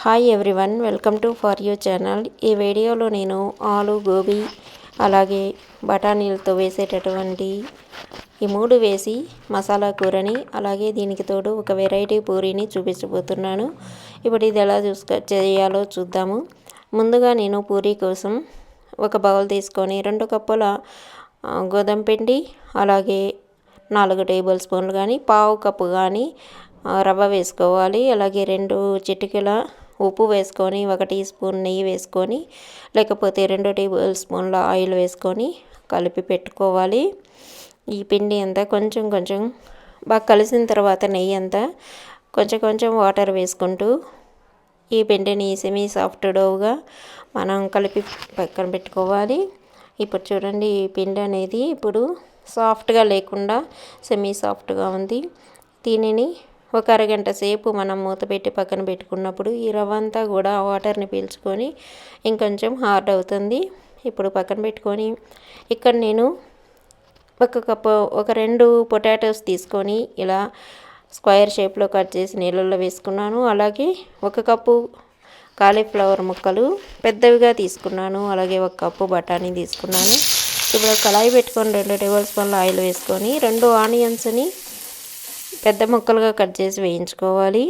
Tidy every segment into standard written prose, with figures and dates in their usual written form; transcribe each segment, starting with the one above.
Hi everyone, welcome to for you channel. ఈ వీడియోలో నేను ఆలు గోబీ అలాగే బఠానీలతో వేసేటటువంటి ఈ మూడు వేసి మసాలా కూరని అలాగే దీనికి తోడు ఒక వెరైటీ పూరీని చూపించబోతున్నాను. ఇప్పుడు ఇది ఎలా చేయాలో చూద్దాము. ముందుగా నేను పూరీ కోసం ఒక బౌల్ తీసుకొని 2 కప్పుల గోధుమ పిండి అలాగే 4 టేబుల్ స్పూన్లు కానీ పావు కప్పు కానీ రవ్వ వేసుకోవాలి. అలాగే 2 చిటికెల ఉప్పు వేసుకొని 1 టీ స్పూన్ నెయ్యి వేసుకొని లేకపోతే 2 టేబుల్ స్పూన్ల ఆయిల్ వేసుకొని కలిపి పెట్టుకోవాలి. ఈ పిండి అంతా కొంచెం కొంచెం బాగా కలిసిన తర్వాత నెయ్యి అంతా కొంచెం కొంచెం వాటర్ వేసుకుంటూ ఈ పిండిని సెమీ సాఫ్ట్ డోగా మనం కలిపి పక్కన పెట్టుకోవాలి. ఇప్పుడు చూడండి, ఈ పిండి అనేది ఇప్పుడు సాఫ్ట్గా లేకుండా సెమీ సాఫ్ట్గా ఉంది. దీనిని ఒక అరగంట సేపు మనం మూత పెట్టి పక్కన పెట్టుకున్నప్పుడు ఈ రవ్వ అంతా కూడా వాటర్ని పీల్చుకొని ఇంకొంచెం హార్డ్ అవుతుంది. ఇప్పుడు పక్కన పెట్టుకొని ఇక్కడ నేను ఒక 2 పొటాటోస్ తీసుకొని ఇలా స్క్వేర్ షేప్లో కట్ చేసి నీళ్ళల్లో వేసుకున్నాను. అలాగే 1 కప్పు కాలీఫ్లవర్ ముక్కలు పెద్దవిగా తీసుకున్నాను. అలాగే 1 కప్పు బఠానీ తీసుకున్నాను. ఇప్పుడు కళాయి పెట్టుకొని 2 టేబుల్ స్పూన్ల ఆయిల్ వేసుకొని 2 ఆనియన్స్ని పెద్ద ముక్కలుగా కట్ చేసి వేయించుకోవాలి.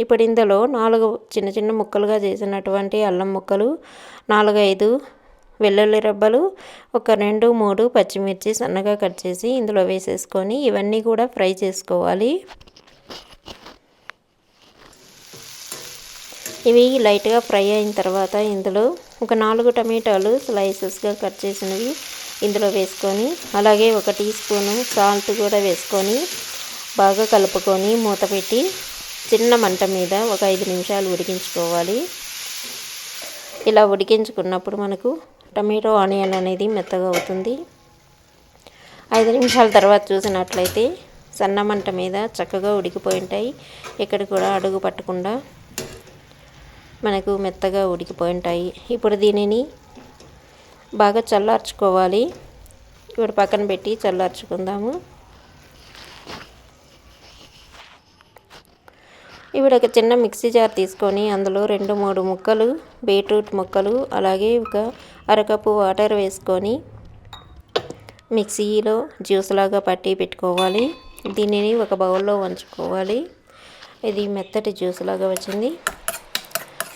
ఇప్పుడు ఇందులో 4 చిన్న చిన్న ముక్కలుగా చేసినటువంటి అల్లం ముక్కలు, 4-5 వెల్లుల్లి రెబ్బలు, ఒక 2-3 పచ్చిమిర్చి సన్నగా కట్ చేసి ఇందులో వేసేసుకొని ఇవన్నీ కూడా ఫ్రై చేసుకోవాలి. ఇవి లైట్గా ఫ్రై అయిన తర్వాత ఇందులో ఒక 4 టమాటాలు స్లైసెస్గా కట్ చేసినవి ఇందులో వేసుకొని అలాగే 1 టీ స్పూను సాల్ట్ కూడా వేసుకొని బాగా కలుపుకొని మూత పెట్టి చిన్న మంట మీద ఒక 5 నిమిషాలు ఉడికించుకోవాలి. ఇలా ఉడికించుకున్నప్పుడు మనకు టమాటో ఆనియన్ అనేది మెత్తగా అవుతుంది. 5 నిమిషాల తర్వాత చూసినట్లయితే సన్న మంట మీద చక్కగా ఉడికిపోయి ఉంటాయి. ఇక్కడ కూడా అడుగు పట్టకుండా మనకు మెత్తగా ఉడికిపోయి ఉంటాయి. ఇప్పుడు దీనిని బాగా చల్లార్చుకోవాలి. ఇప్పుడు పక్కన పెట్టి చల్లార్చుకుందాము. ఇప్పుడు ఒక చిన్న మిక్సీ జార్ తీసుకొని అందులో 2-3 ముక్కలు బీట్రూట్ ముక్కలు అలాగే ఒక అరకప్పు వాటర్ వేసుకొని మిక్సీలో జ్యూస్ లాగా పట్టి పెట్టుకోవాలి. దీనిని ఒక బౌల్లో ఉంచుకోవాలి. ఇది మెత్తటి జ్యూస్ లాగా వచ్చింది.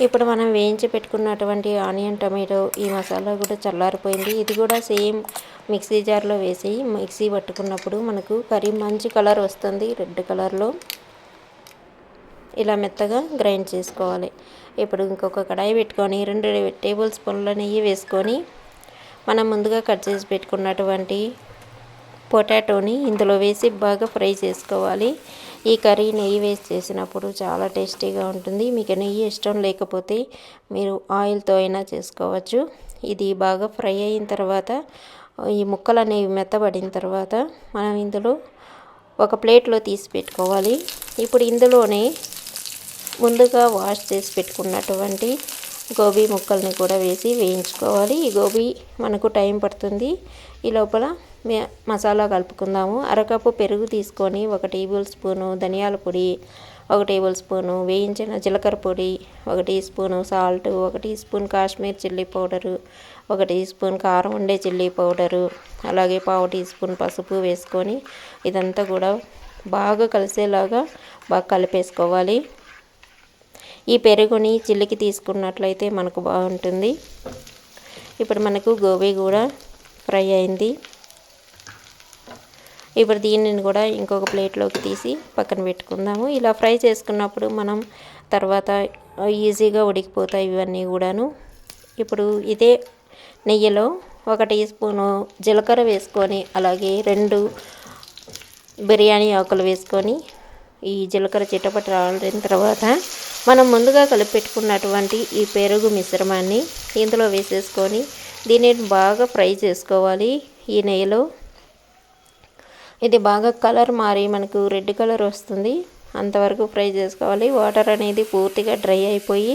ఇప్పుడు మనం వేయించి పెట్టుకున్నటువంటి ఆనియన్ టమాటో ఈ మసాలా కూడా చల్లారిపోయింది. ఇది కూడా సేమ్ మిక్సీ జార్లో వేసి మిక్సీ పట్టుకున్నప్పుడు మనకు కర్రీ మంచి కలర్ వస్తుంది. రెడ్ కలర్లో ఇలా మెత్తగా గ్రైండ్ చేసుకోవాలి. ఇప్పుడు ఇంకొక కడాయి పెట్టుకొని 2 టేబుల్ స్పూన్ల నెయ్యి వేసుకొని మనం ముందుగా కట్ చేసి పెట్టుకున్నటువంటి పొటాటోని ఇందులో వేసి బాగా ఫ్రై చేసుకోవాలి. ఈ కర్రీ నెయ్యి వేసి చేసినప్పుడు చాలా టేస్టీగా ఉంటుంది. మీకు నెయ్యి ఇష్టం లేకపోతే మీరు ఆయిల్తో అయినా చేసుకోవచ్చు. ఇది బాగా ఫ్రై అయిన తర్వాత ఈ ముక్కలు అనేవి మెత్తబడిన తర్వాత మనం ఇందులో ఒక ప్లేట్లో తీసి పెట్టుకోవాలి. ఇప్పుడు ఇందులోనే ముందుగా వాష్ చేసి పెట్టుకున్నటువంటి గోబీ ముక్కల్ని కూడా వేసి వేయించుకోవాలి. ఈ గోబీ మనకు టైం పడుతుంది. ఈ లోపల మసాలా కలుపుకుందాము. అరకప్పు పెరుగు తీసుకొని 1 టేబుల్ స్పూను ధనియాల పొడి, 1 టేబుల్ స్పూను వేయించిన జీలకర్ర పొడి, 1 teaspoon salt, 1 teaspoon Kashmir chilli powder, 1 teaspoon కారం ఉండే చిల్లీ పౌడరు, అలాగే పావు టీ స్పూన్ పసుపు వేసుకొని ఇదంతా కూడా బాగా కలిసేలాగా బాగా కలిపేసుకోవాలి. ఈ పెరుగుని చిల్లికి తీసుకున్నట్లయితే మనకు బాగుంటుంది. ఇప్పుడు మనకు గోబీ కూడా ఫ్రై అయింది. ఇప్పుడు దీనిని కూడా ఇంకొక ప్లేట్లోకి తీసి పక్కన పెట్టుకుందాము. ఇలా ఫ్రై చేసుకున్నప్పుడు మనం తర్వాత ఈజీగా ఉడికిపోతాయి ఇవన్నీ కూడాను. ఇప్పుడు ఇదే నెయ్యిలో 1 టీ స్పూను జీలకర్ర వేసుకొని అలాగే 2 బిర్యానీ ఆకులు వేసుకొని ఈ జీలకర్ర చిటపట రాలిన తర్వాత మనం ముందుగా కలిపి పెట్టుకున్నటువంటి ఈ పెరుగు మిశ్రమాన్ని ఇందులో వేసేసుకొని దీనిని బాగా ఫ్రై చేసుకోవాలి. ఈ నెయ్యిలో ఇది బాగా కలర్ మారి మనకు రెడ్ కలర్ వస్తుంది. అంతవరకు ఫ్రై చేసుకోవాలి. వాటర్ అనేది పూర్తిగా డ్రై అయిపోయి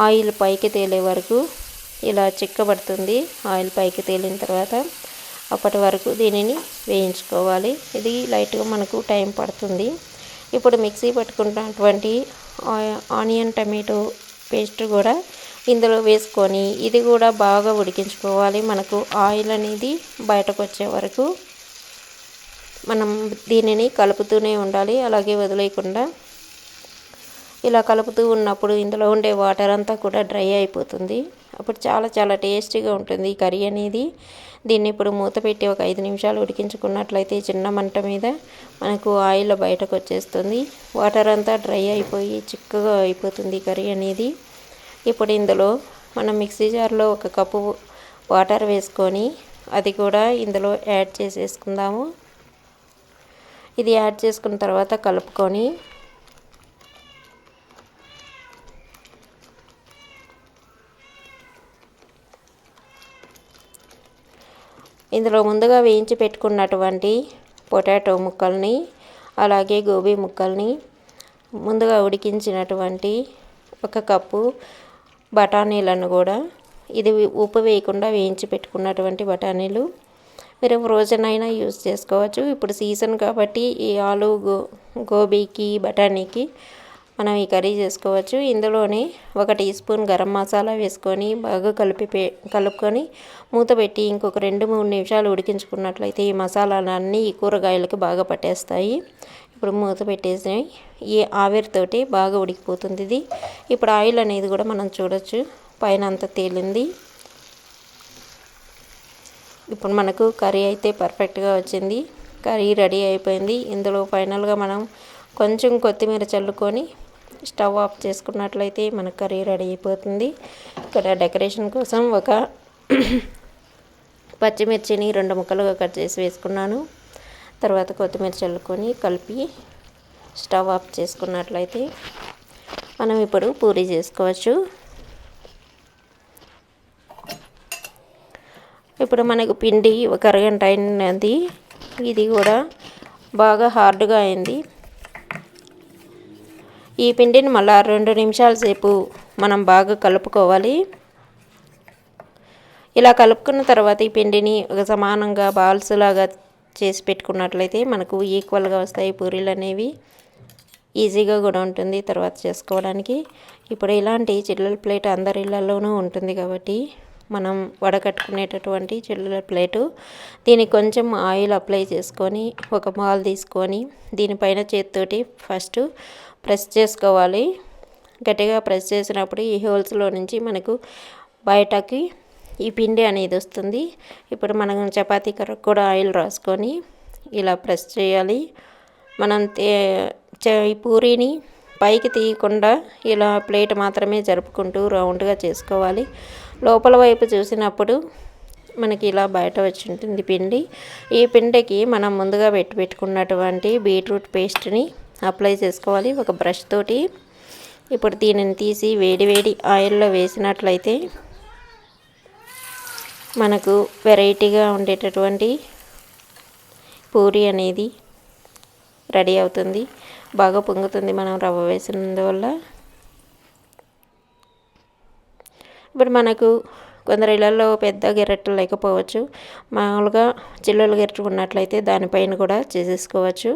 ఆయిల్ పైకి తేలే వరకు ఇలా చిక్కబడుతుంది. ఆయిల్ పైకి తేలిన తర్వాత అప్పటి వరకు దీనిని వేయించుకోవాలి. ఇది లైట్గా మనకు టైం పడుతుంది. ఇప్పుడు మిక్సీ పట్టుకున్నటువంటి ఆనియన్ టమాటో పేస్ట్ కూడా ఇందులో వేసుకొని ఇది కూడా బాగా ఉడికించుకోవాలి. మనకు ఆయిల్ అనేది బయటకు వచ్చే వరకు మనం దీనిని కలుపుతూనే ఉండాలి, అలాగే వదిలేయకుండా. ఇలా కలుపుతూ ఉన్నప్పుడు ఇందులో ఉండే వాటర్ అంతా కూడా డ్రై అయిపోతుంది. అప్పుడు చాలా చాలా టేస్టీగా ఉంటుంది ఈ కర్రీ అనేది. దీన్ని ఇప్పుడు మూత పెట్టి ఒక 5 నిమిషాలు ఉడికించుకున్నట్లయితే చిన్న మంట మీద మనకు ఆయిల్ బయటకు వచ్చేస్తుంది. వాటర్ అంతా డ్రై అయిపోయి చిక్కగా అయిపోతుంది కర్రీ అనేది. ఇప్పుడు ఇందులో మనం మిక్సీ జార్లో 1 కప్పు వాటర్ వేసుకొని అది కూడా ఇందులో యాడ్ చేసేసుకుందాము. ఇది యాడ్ చేసుకున్న తర్వాత కలుపుకొని ఇందులో ముందుగా వేయించి పెట్టుకున్నటువంటి పొటాటో ముక్కల్ని, అలాగే గోబీ ముక్కల్ని, ముందుగా ఉడికించినటువంటి 1 కప్పు బఠానీలను కూడా, ఇది ఉప్పు వేయకుండా వేయించి పెట్టుకున్నటువంటి బఠానీలు, మీరు ఫ్రోజన్ అయినా యూజ్ చేసుకోవచ్చు. ఇప్పుడు సీజన్ కాబట్టి ఈ ఆలు గోబీకి బఠానీకి మనం ఈ కర్రీ చేసుకోవచ్చు. ఇందులోనే 1 టీ స్పూన్ గరం మసాలా వేసుకొని బాగా కలుపుకొని మూత పెట్టి ఇంకొక 2-3 నిమిషాలు ఉడికించుకున్నట్లయితే ఈ మసాలాలన్నీ ఈ కూరగాయలకు బాగా పట్టేస్తాయి. ఇప్పుడు మూత పెట్టేసి ఈ ఆవిరితోటి బాగా ఉడికిపోతుంది ఇది. ఇప్పుడు ఆయిల్ అనేది కూడా మనం చూడొచ్చు, పైన అంతా తేలింది. ఇప్పుడు మనకు కర్రీ అయితే పర్ఫెక్ట్గా వచ్చింది. కర్రీ రెడీ అయిపోయింది. ఇందులో ఫైనల్గా మనం కొంచెం కొత్తిమీర చల్లుకొని స్టవ్ ఆఫ్ చేసుకున్నట్లయితే మన కర్రీ రెడీ అయిపోతుంది. ఇక్కడ డెకరేషన్ కోసం 1 పచ్చిమిర్చిని 2 ముక్కలుగా కట్ చేసి వేసుకున్నాను. తర్వాత కొత్తిమీర చల్లుకొని కలిపి స్టవ్ ఆఫ్ చేసుకున్నట్లయితే మనం ఇప్పుడు పూరీ చేసుకోవచ్చు. ఇప్పుడు మనకు పిండి 1 అరగంట అయినది. ఇది కూడా బాగా హార్డ్గా అయింది. ఈ పిండిని మళ్ళీ 2 నిమిషాల సేపు మనం బాగా కలుపుకోవాలి. ఇలా కలుపుకున్న తర్వాత ఈ పిండిని ఒక సమానంగా బాల్స్ లాగా చేసి పెట్టుకున్నట్లయితే మనకు ఈక్వల్గా వస్తాయి పూరీలు అనేవి. ఈజీగా కూడా ఉంటుంది తర్వాత చేసుకోవడానికి. ఇప్పుడు ఇలాంటి చిల్లుల ప్లేట్ అందరి ఇళ్లలోనూ ఉంటుంది కాబట్టి మనం వడకట్టుకునేటటువంటి చిల్లుల ప్లేటు, దీనికి కొంచెం ఆయిల్ అప్లై చేసుకొని 1 బాల్ తీసుకొని దీనిపైన చేతితోటి ఫస్ట్ ప్రెస్ చేసుకోవాలి. గట్టిగా ప్రెస్ చేసినప్పుడు ఈ హోల్స్లో నుంచి మనకు బయటకి ఈ పిండి అనేది వస్తుంది. ఇప్పుడు మనం చపాతీ కర్రకు కూడా ఆయిల్ రాసుకొని ఇలా ప్రెస్ చేయాలి. మనం ఈ పూరీని పైకి తీయకుండా ఇలా ప్లేట్ మాత్రమే జరుపుకుంటూ రౌండ్గా చేసుకోవాలి. లోపల వైపు చూసినప్పుడు మనకి ఇలా బయట వచ్చి ఉంటుంది పిండి. ఈ పిండికి మనం ముందుగా పెట్టుకున్నటువంటి బీట్రూట్ పేస్ట్ని అప్లై చేసుకోవాలి 1 బ్రష్ తోటి. ఇప్పుడు దీనిని తీసి వేడి ఆయిల్లో వేసినట్లయితే మనకు వెరైటీగా ఉండేటటువంటి పూరీ అనేది రెడీ అవుతుంది. బాగా పొంగుతుంది మనం రవ్వ వేసినందువల్ల. ఇప్పుడు మనకు కొందరు ఇళ్ళల్లో పెద్ద గెరెట్లు లేకపోవచ్చు, మామూలుగా చిల్లుల గెరెట్లు ఉన్నట్లయితే దానిపైన కూడా చేసేసుకోవచ్చు.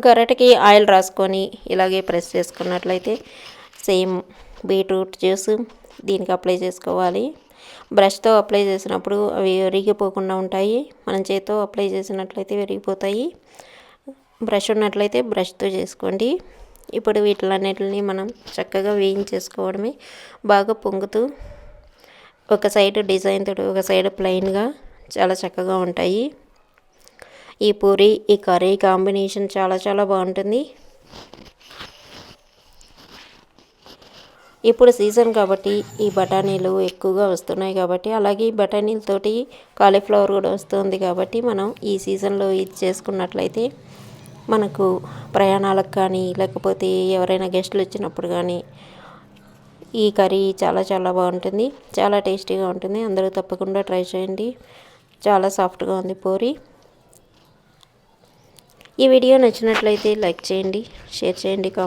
గరిటెకి ఆయిల్ రాసుకొని ఇలాగే ప్రెస్ చేసుకున్నట్లయితే సేమ్ బీట్రూట్ జ్యూస్ దీనికి అప్లై చేసుకోవాలి. బ్రష్తో అప్లై చేసినప్పుడు అవి విరిగిపోకుండా ఉంటాయి. మనం చేత్తో అప్లై చేసినట్లయితే విరిగిపోతాయి. బ్రష్ ఉన్నట్లయితే బ్రష్తో చేసుకోండి. ఇప్పుడు వీటిలన్నిటిని మనం చక్కగా వేయించేసుకోవడమే. బాగా పొంగుతూ ఒక సైడ్ డిజైన్ తోటి ఒక సైడ్ ప్లెయిన్గా చాలా చక్కగా ఉంటాయి. ఈ పూరీ ఈ కర్రీ కాంబినేషన్ చాలా చాలా బాగుంటుంది. ఇప్పుడు సీజన్ కాబట్టి ఈ బఠానీలు ఎక్కువగా వస్తున్నాయి కాబట్టి, అలాగే బఠానీలతోటి కాలీఫ్లవర్ కూడా వస్తుంది కాబట్టి మనం ఈ సీజన్లో ఇది చేసుకున్నట్లయితే మనకు ప్రయాణాలకు కానీ లేకపోతే ఎవరైనా గెస్టులు వచ్చినప్పుడు కానీ ఈ కర్రీ చాలా చాలా బాగుంటుంది. చాలా టేస్టీగా ఉంటుంది. అందరూ తప్పకుండా ట్రై చేయండి. చాలా సాఫ్ట్గా ఉంది పూరీ. ఈ వీడియో నచ్చినట్లయితే లైక్ చేయండి, షేర్ చేయండి, కామెంట్